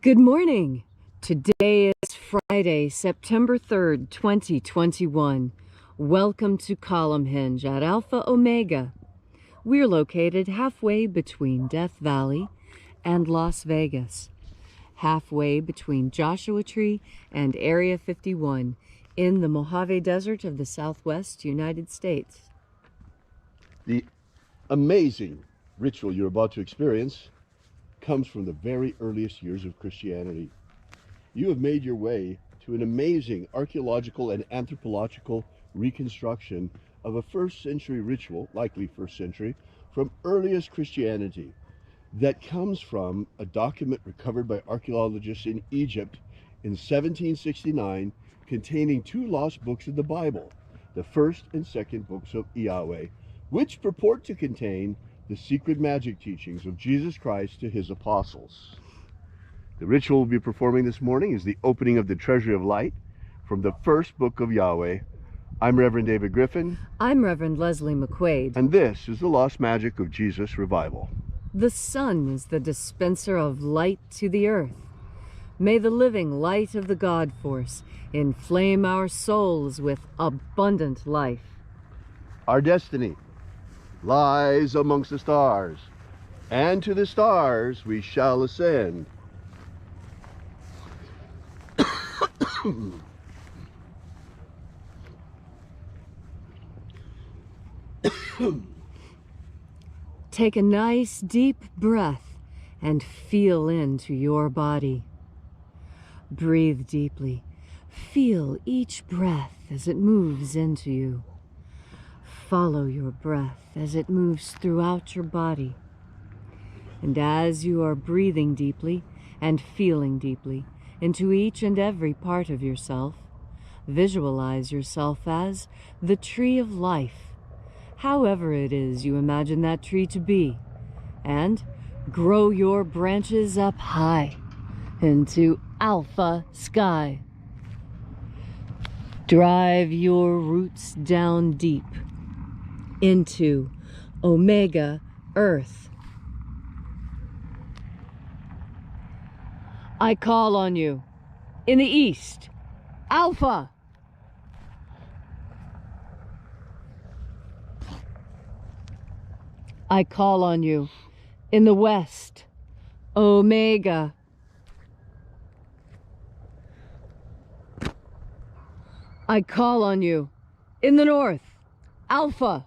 Good morning. Today is Friday, September 3rd, 2021. Welcome to Columnhenge at Alpha Ωmega. We're located halfway between Death Valley and Las Vegas, halfway between Joshua Tree and Area 51 in the Mojave Desert of the Southwest United States. The amazing ritual you're about to experience comes from the very earliest years of Christianity. You have made your way to an amazing archaeological and anthropological reconstruction of a first century ritual, likely first century, from earliest Christianity that comes from a document recovered by archaeologists in Egypt in 1769 containing two lost books of the Bible, the first and second books of Yahweh, which purport to contain the secret magic teachings of Jesus Christ to his apostles. The ritual we'll be performing this morning is the opening of the Treasury of Light from the first book of Yahweh. I'm Reverend David Griffin. I'm Reverend Leslie McQuade. And this is the Lost Magic of Jesus Revival. The sun is the dispenser of light to the earth. May the living light of the God Force inflame our souls with abundant life. Our destiny lies amongst the stars, and to the stars we shall ascend. Take a nice deep breath and feel into your body. Breathe deeply. Feel each breath as it moves into you. Follow your breath as it moves throughout your body. And as you are breathing deeply and feeling deeply into each and every part of yourself, visualize yourself as the tree of life, however it is you imagine that tree to be, and grow your branches up high into alpha sky. Drive your roots down deep into Omega Earth. I call on you in the east, Alpha. I call on you in the west, Omega. I call on you in the north, Alpha.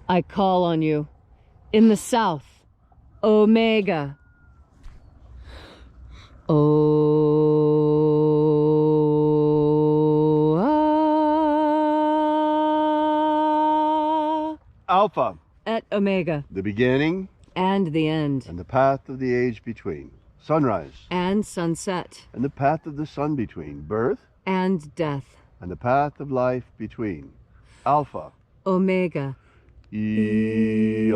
I call on you in the south, Omega. Alpha, at Omega, the beginning and the end, and the path of the age between. Sunrise and sunset, and the path of the sun between. Birth and death, and the path of life between. Alpha, Omega. AΩ.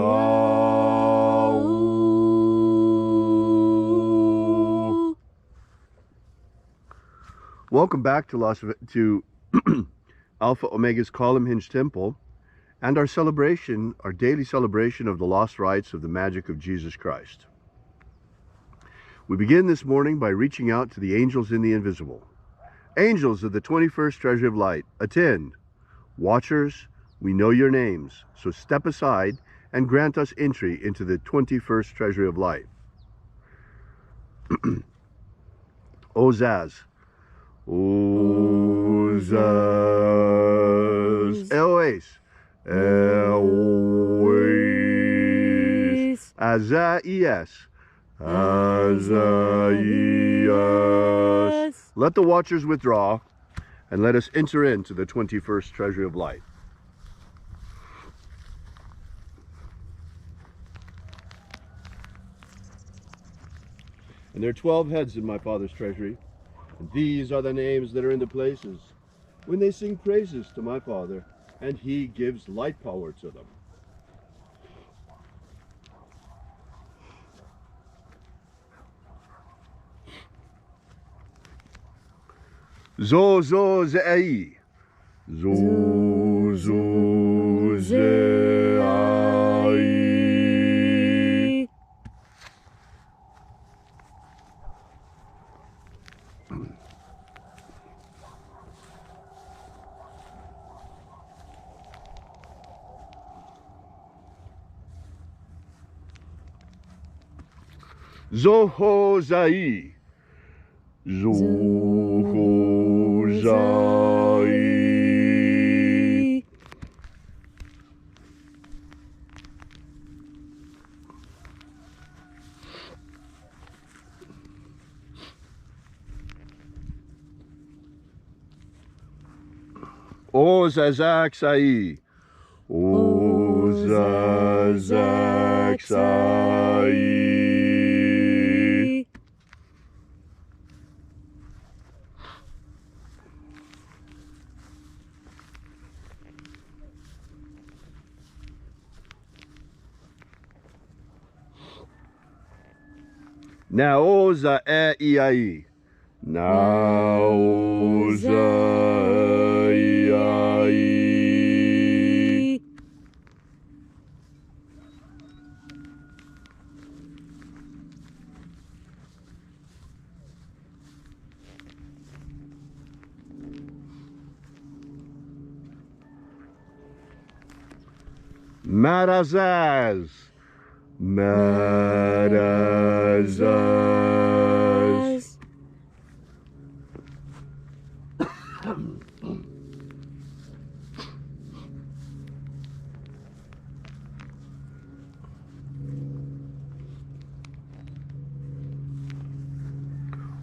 Welcome back to Alpha Omega's Columnhenge Temple and our celebration, our daily celebration of the lost rites of the magic of Jesus Christ. We begin this morning by reaching out to the angels in the invisible. Angels of the 21st Treasury of Light, attend. Watchers, we know your names, so step aside and grant us entry into the 21st Treasury of Light. Ozaz. Ozaz. Eloes. Eloes. Azaias. Azaias. Let the watchers withdraw and let us enter into the 21st Treasury of Light. And there are 12 heads in my Father's treasury, and these are the names that are in the places when they sing praises to my Father, and he gives light power to them. Zo zo ze'i. Zo zo ze'i. Zohozai. Zohozai. Ozazaksai. Ozazaksai. Naoza iai. Naoza iai. Marazaz. Marazaz.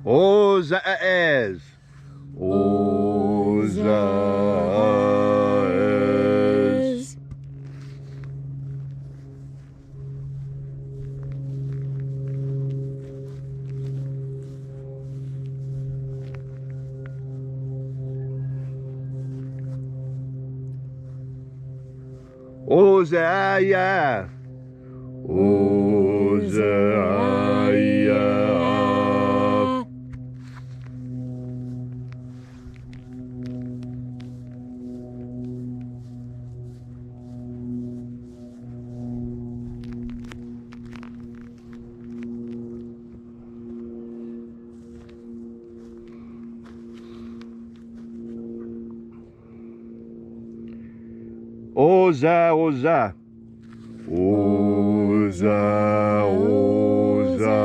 Ozaez. Ozaez. Ozaia. Ozaia. Oza, oza. Oza, oza.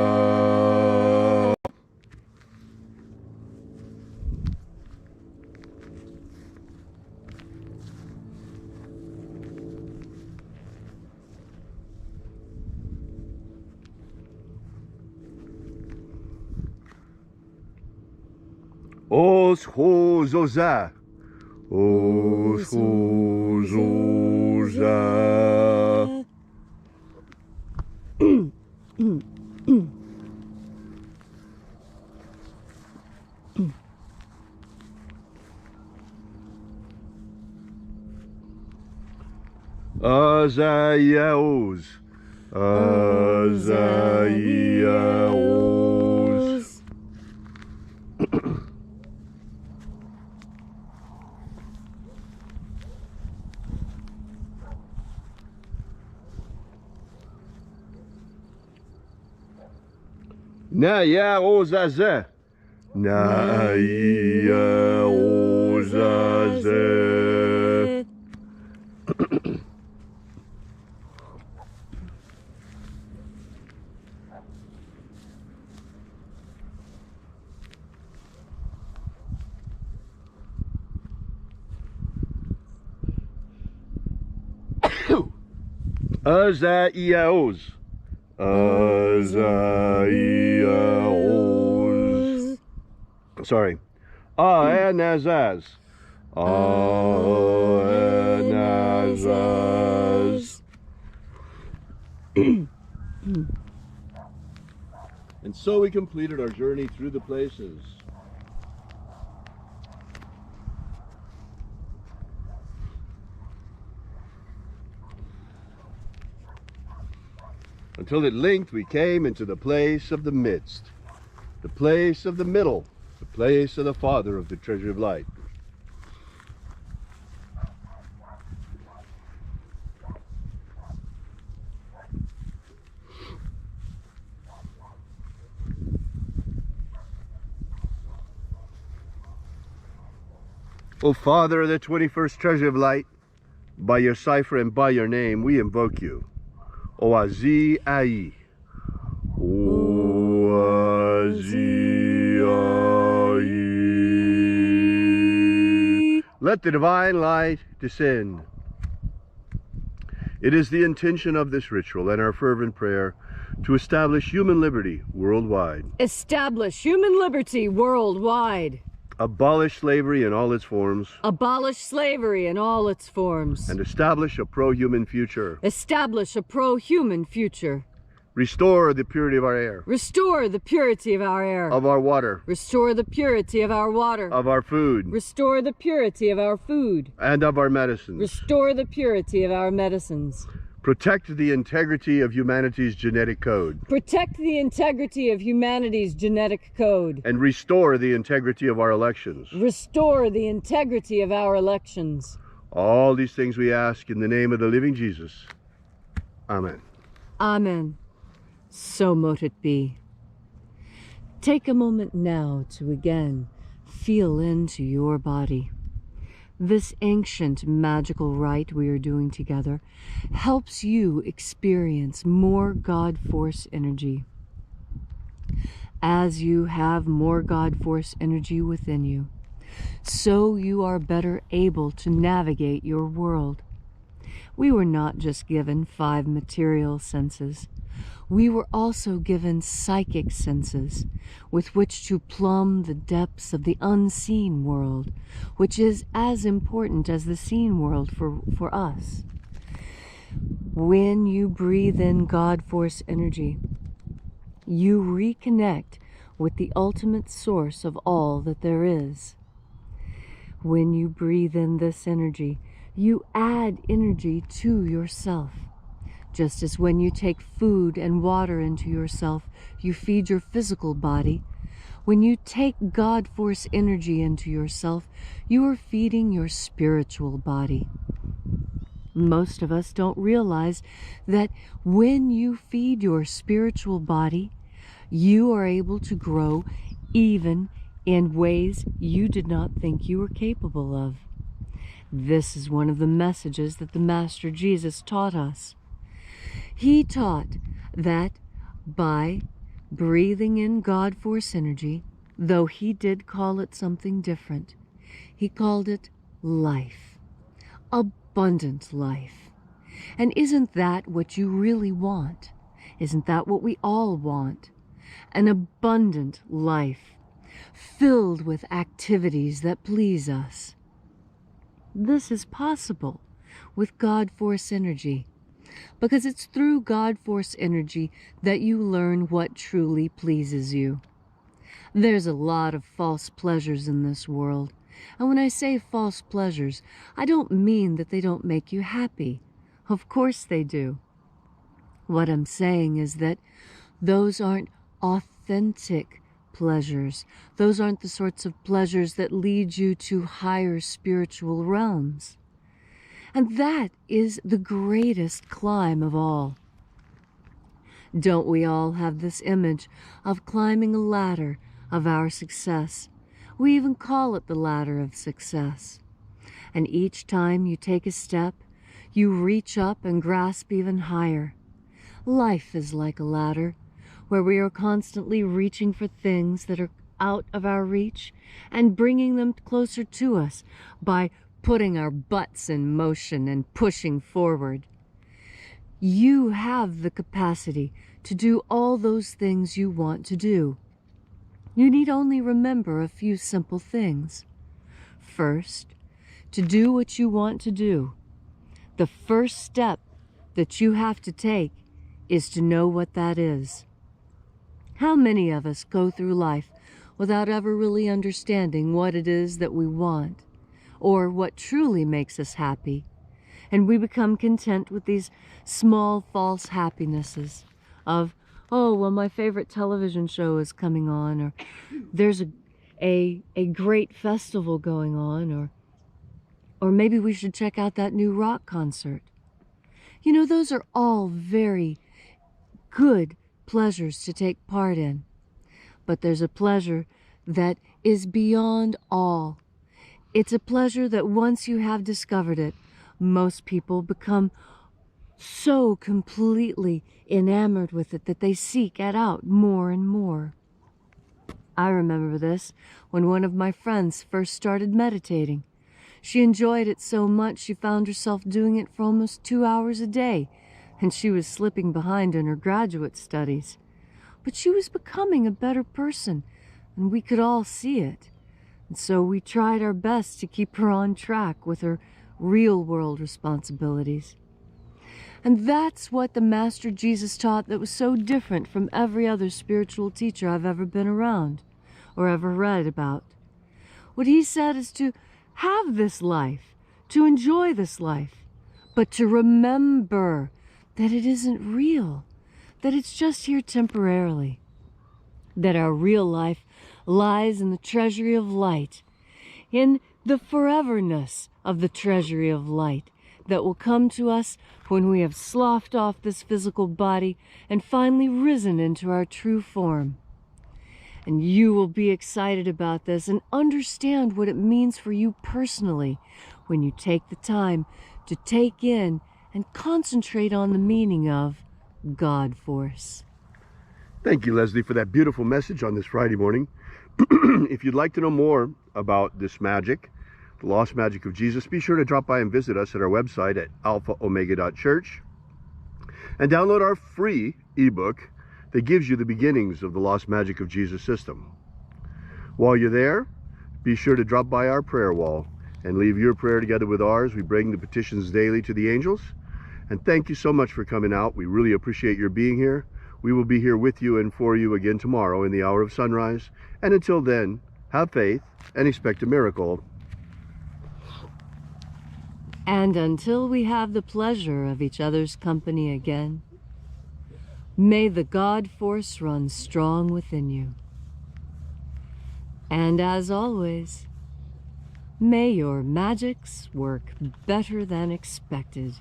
Os, hos, oza. Os, hos, oza. Azaiaos. Azaiaos. Naiaozaze. Naiaozaze. Azaiaos. Azaiaos. Sorry. Anazaz. Anazaz. And so we completed our journey through the places. Until at length we came into the place of the midst, the place of the middle, the place of the Father of the Treasury of Light. O Father of the 21st Treasury of Light, by your cipher and by your name, we invoke you. Oazi Ai. Oazi Ai. Let the divine light descend. It is the intention of this ritual and our fervent prayer to establish human liberty worldwide. Establish human liberty worldwide. Abolish slavery in all its forms. Abolish slavery in all its forms. And establish a pro-human future. Establish a pro-human future. Restore the purity of our air. Restore the purity of our air. Of our water. Restore the purity of our water. Of our food. Restore the purity of our food. And of our medicines. Restore the purity of our medicines. Protect the integrity of humanity's genetic code. Protect the integrity of humanity's genetic code. And restore the integrity of our elections. Restore the integrity of our elections. All these things we ask in the name of the living Jesus. Amen. Amen. So mote it be. Take a moment now to again feel into your body. This ancient magical rite we are doing together helps you experience more God Force energy. As you have more God Force energy within you, so you are better able to navigate your world. We were not just given 5 material senses. We were also given psychic senses with which to plumb the depths of the unseen world, which is as important as the seen world for us. When you breathe in God Force energy, you reconnect with the ultimate source of all that there is. When you breathe in this energy, you add energy to yourself. Just as when you take food and water into yourself, you feed your physical body. When you take God Force energy into yourself, you are feeding your spiritual body. Most of us don't realize that when you feed your spiritual body, you are able to grow even in ways you did not think you were capable of. This is one of the messages that the Master Jesus taught us. He taught that by breathing in God Force energy, though he did call it something different, he called it life, abundant life. And isn't that what you really want? Isn't that what we all want? An abundant life, filled with activities that please us. This is possible with God Force energy, because it's through God Force energy that you learn what truly pleases you. There's a lot of false pleasures in this world, and when I say false pleasures, I don't mean that they don't make you happy. Of course they do. What I'm saying is that those aren't authentic pleasures. Those aren't the sorts of pleasures that lead you to higher spiritual realms. And that is the greatest climb of all. Don't we all have this image of climbing a ladder of our success? We even call it the ladder of success. And each time you take a step, you reach up and grasp even higher. Life is like a ladder, where we are constantly reaching for things that are out of our reach and bringing them closer to us by putting our butts in motion and pushing forward. You have the capacity to do all those things you want to do. You need only remember a few simple things. First, to do what you want to do, the first step that you have to take is to know what that is. How many of us go through life without ever really understanding what it is that we want, or what truly makes us happy, and we become content with these small false happinesses of, oh, well, my favorite television show is coming on, or there's a great festival going on, or maybe we should check out that new rock concert. You know, those are all very good pleasures to take part in. But there's a pleasure that is beyond all. It's a pleasure that once you have discovered it, most people become so completely enamored with it that they seek it out more and more. I remember this when one of my friends first started meditating. She enjoyed it so much she found herself doing it for almost 2 hours a day, and she was slipping behind in her graduate studies. But she was becoming a better person, and we could all see it. And so we tried our best to keep her on track with her real-world responsibilities. And that's what the Master Jesus taught that was so different from every other spiritual teacher I've ever been around or ever read about. What he said is to have this life, to enjoy this life, but to remember that it isn't real, that it's just here temporarily, that our real life lies in the Treasury of Light, in the foreverness of the Treasury of Light that will come to us when we have sloughed off this physical body and finally risen into our true form. And you will be excited about this and understand what it means for you personally when you take the time to take in and concentrate on the meaning of God Force. Thank you, Leslie, for that beautiful message on this Friday morning. If you'd like to know more about this magic, the lost magic of Jesus, be sure to drop by and visit us at our website at alphaomega.church and download our free ebook that gives you the beginnings of the lost magic of Jesus system. While you're there, be sure to drop by our prayer wall and leave your prayer together with ours. We bring the petitions daily to the angels. And thank you so much for coming out. We really appreciate your being here. We will be here with you and for you again tomorrow in the hour of sunrise. And until then, have faith and expect a miracle. And until we have the pleasure of each other's company again, may the God Force run strong within you. And as always, may your magics work better than expected.